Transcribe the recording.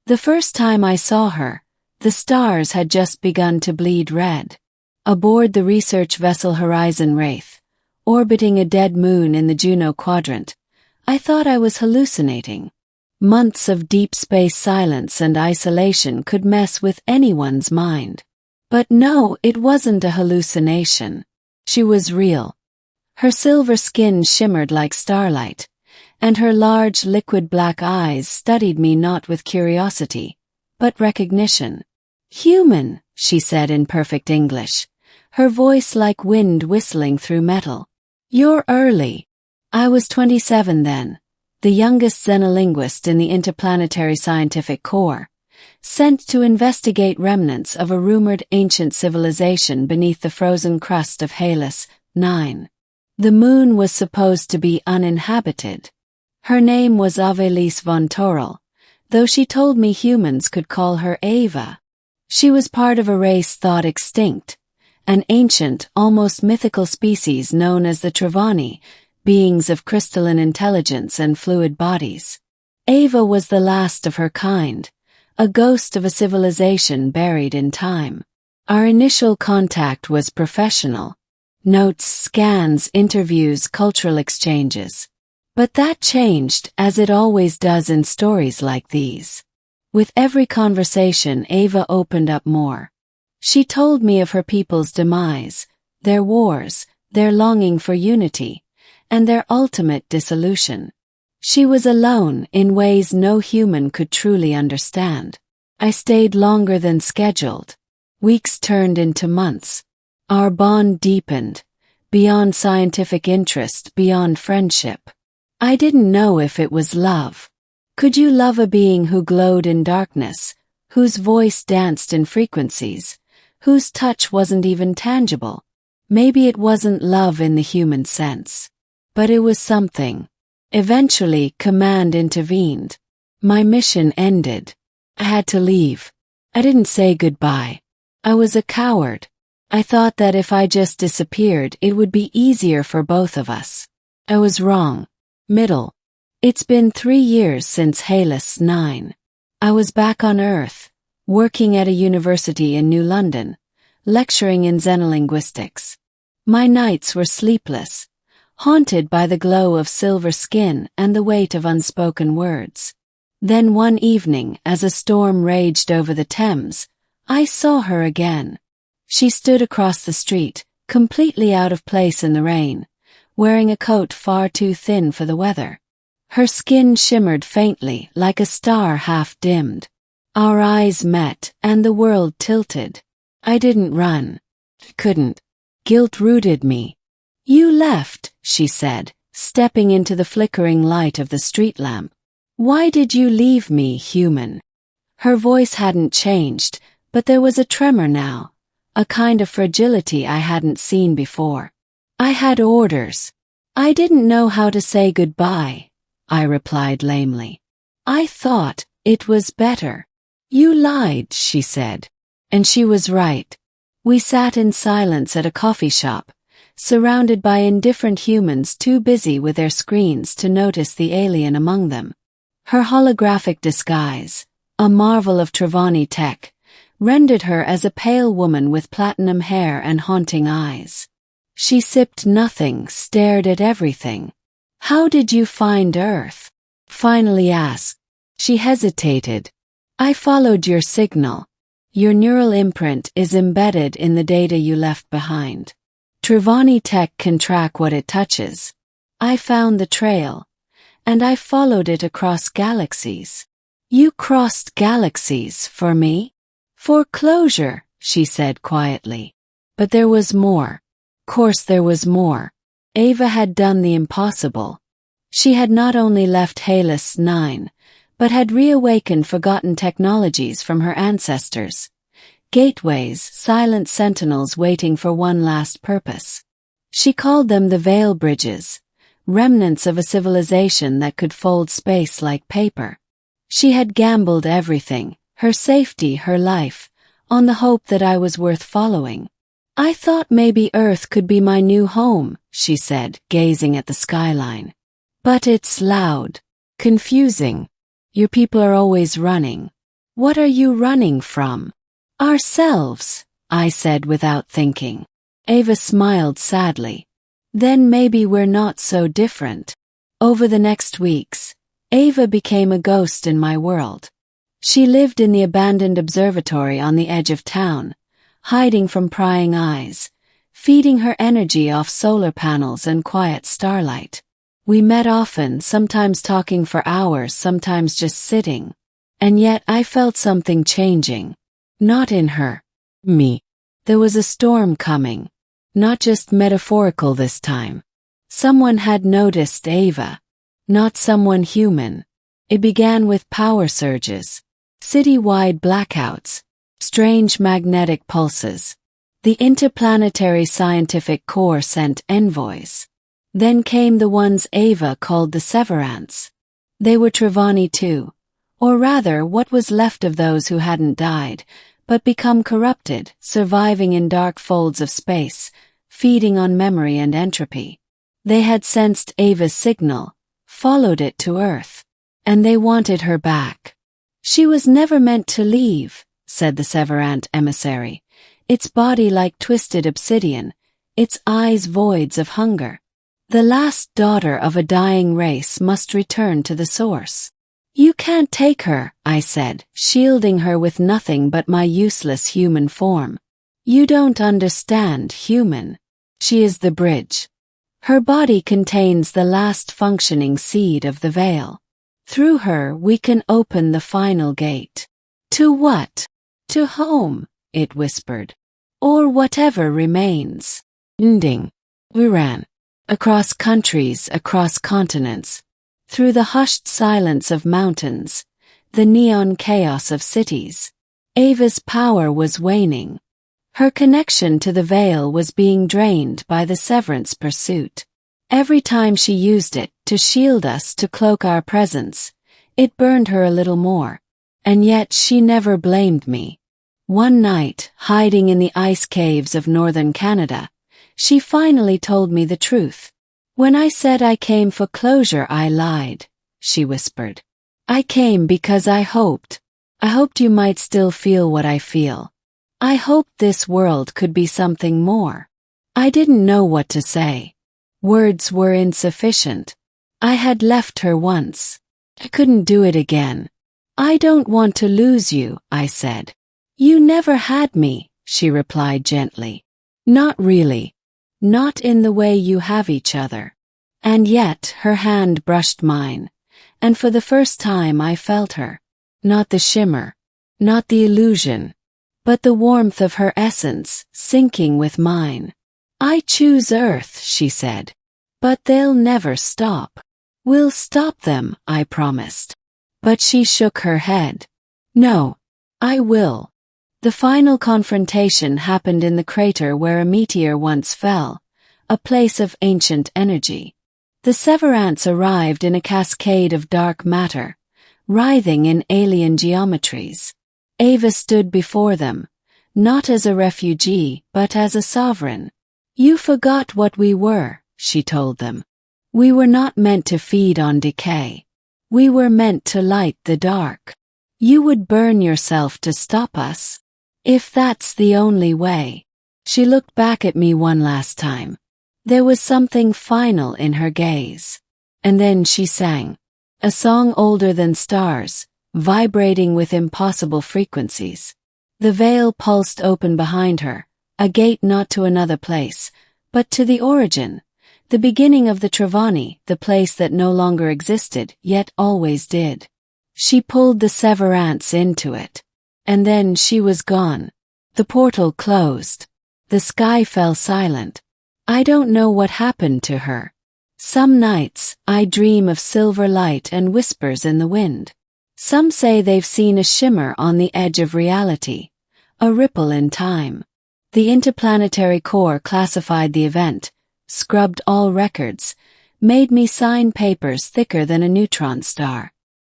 The first time I saw her, the stars had just begun to bleed red. Aboard the research vessel Horizon Wraith, orbiting a dead moon in the Juno quadrant, I thought I was hallucinating. Months of deep space silence and isolation could mess with anyone's mind. But no, it wasn't a hallucination. She was real. Her silver skin shimmered like starlight, and her large liquid black eyes studied me not with curiosity, but recognition. "Human," she said in perfect English, her voice like wind whistling through metal. "You're early." I was 27 then, the youngest xenolinguist in the Interplanetary Scientific Corps, sent to investigate remnants of a rumored ancient civilization beneath the frozen crust of Halus 9. The moon was supposed to be uninhabited. Her name was Avelise von Torel, though she told me humans could call her Ava. She was part of a race thought extinct, an ancient, almost mythical species known as the Trevani, beings of crystalline intelligence and fluid bodies. Ava was the last of her kind, a ghost of a civilization buried in time. Our initial contact was professional. Notes, scans, interviews, cultural exchanges. But that changed, as it always does in stories like these. With every conversation, Ava opened up more. She told me of her people's demise, their wars, their longing for unity, and their ultimate dissolution. She was alone in ways no human could truly understand. I stayed longer than scheduled. Weeks turned into months. Our bond deepened, beyond scientific interest, beyond friendship. I didn't know if it was love. Could you love a being who glowed in darkness, whose voice danced in frequencies, whose touch wasn't even tangible? Maybe it wasn't love in the human sense. But it was something. Eventually, command intervened. My mission ended. I had to leave. I didn't say goodbye. I was a coward. I thought that if I just disappeared, it would be easier for both of us. I was wrong. Middle. It's been 3 years since Halus 9. I was back on Earth, working at a university in New London, lecturing in xenolinguistics. My nights were sleepless, haunted by the glow of silver skin and the weight of unspoken words. Then one evening, as a storm raged over the Thames, I saw her again. She stood across the street, completely out of place in the rain, wearing a coat far too thin for the weather. Her skin shimmered faintly like a star half dimmed. Our eyes met, and the world tilted. I didn't run. Couldn't. Guilt rooted me. "You left," she said, stepping into the flickering light of the street lamp. "Why did you leave me, human?" Her voice hadn't changed, but there was a tremor now, a kind of fragility I hadn't seen before. "I had orders. I didn't know how to say goodbye," I replied lamely. "I thought it was better." "You lied," she said. And she was right. We sat in silence at a coffee shop, surrounded by indifferent humans too busy with their screens to notice the alien among them. Her holographic disguise, a marvel of Trevani tech, rendered her as a pale woman with platinum hair and haunting eyes. She sipped nothing, stared at everything. "How did you find Earth?" finally asked. She hesitated. "I followed your signal. Your neural imprint is embedded in the data you left behind. Trevani tech can track what it touches. I found the trail, and I followed it across galaxies." "You crossed galaxies for me?" "For closure," she said quietly. But there was more. Course there was more. Ava had done the impossible. She had not only left Halus 9, but had reawakened forgotten technologies from her ancestors. Gateways, silent sentinels waiting for one last purpose. She called them the Veil Bridges, remnants of a civilization that could fold space like paper. She had gambled everything, her safety, her life, on the hope that I was worth following. "I thought maybe Earth could be my new home," she said, gazing at the skyline. "But it's loud. Confusing. Your people are always running. What are you running from? Ourselves, I said without thinking. Ava smiled sadly. Then maybe we're not so different. Over the next weeks, Ava became a ghost in my world. She lived in the abandoned observatory on the edge of town, hiding from prying eyes, feeding her energy off solar panels and quiet starlight. We met often, sometimes talking for hours, sometimes just sitting. And yet I felt something changing. Not in her. Me. There was a storm coming. Not just metaphorical this time. Someone had noticed Ava. Not someone human. It began with power surges. City-wide blackouts. Strange magnetic pulses. The Interplanetary Scientific Corps sent envoys. Then came the ones Ava called the Severance. They were Trevani too, or rather what was left of those who hadn't died, but become corrupted, surviving in dark folds of space, feeding on memory and entropy. They had sensed Ava's signal, followed it to Earth, and they wanted her back. She was never meant to leave, said the Severant emissary. Its body like twisted obsidian, its eyes voids of hunger. The last daughter of a dying race must return to the source. You can't take her, I said, shielding her with nothing but my useless human form. You don't understand, human. She is the bridge. Her body contains the last functioning seed of the veil. Through her we can open the final gate. To what? To home, it whispered. Or whatever remains. Ending. We ran. Across countries, across continents. Through the hushed silence of mountains. The neon chaos of cities. Ava's power was waning. Her connection to the veil was being drained by the Severance pursuit. Every time she used it to shield us, to cloak our presence, it burned her a little more. And yet she never blamed me. One night, hiding in the ice caves of northern Canada, she finally told me the truth. When I said I came for closure, I lied, she whispered. I came because I hoped you might still feel what I feel. I hoped this world could be something more. I didn't know what to say. Words were insufficient. I had left her once. I couldn't do it again. I don't want to lose you, I said. You never had me, she replied gently. Not really. Not in the way you have each other. And yet her hand brushed mine, and for the first time I felt her. Not the shimmer, not the illusion, but the warmth of her essence sinking with mine. I choose Earth, she said. But they'll never stop. We'll stop them, I promised. But she shook her head. No, I will. The final confrontation happened in the crater where a meteor once fell, a place of ancient energy. The Severance arrived in a cascade of dark matter, writhing in alien geometries. Ava stood before them, not as a refugee, but as a sovereign. You forgot what we were, she told them. We were not meant to feed on decay. We were meant to light the dark. You would burn yourself to stop us. If that's the only way. She looked back at me one last time. There was something final in her gaze. And then she sang. A song older than stars, vibrating with impossible frequencies. The veil pulsed open behind her, a gate not to another place, but to the origin, the beginning of the Trevani, the place that no longer existed, yet always did. She pulled the Severance into it. And then she was gone. The portal closed. The sky fell silent. I don't know what happened to her. Some nights, I dream of silver light and whispers in the wind. Some say they've seen a shimmer on the edge of reality, a ripple in time. The Interplanetary Corps classified the event, scrubbed all records, made me sign papers thicker than a neutron star.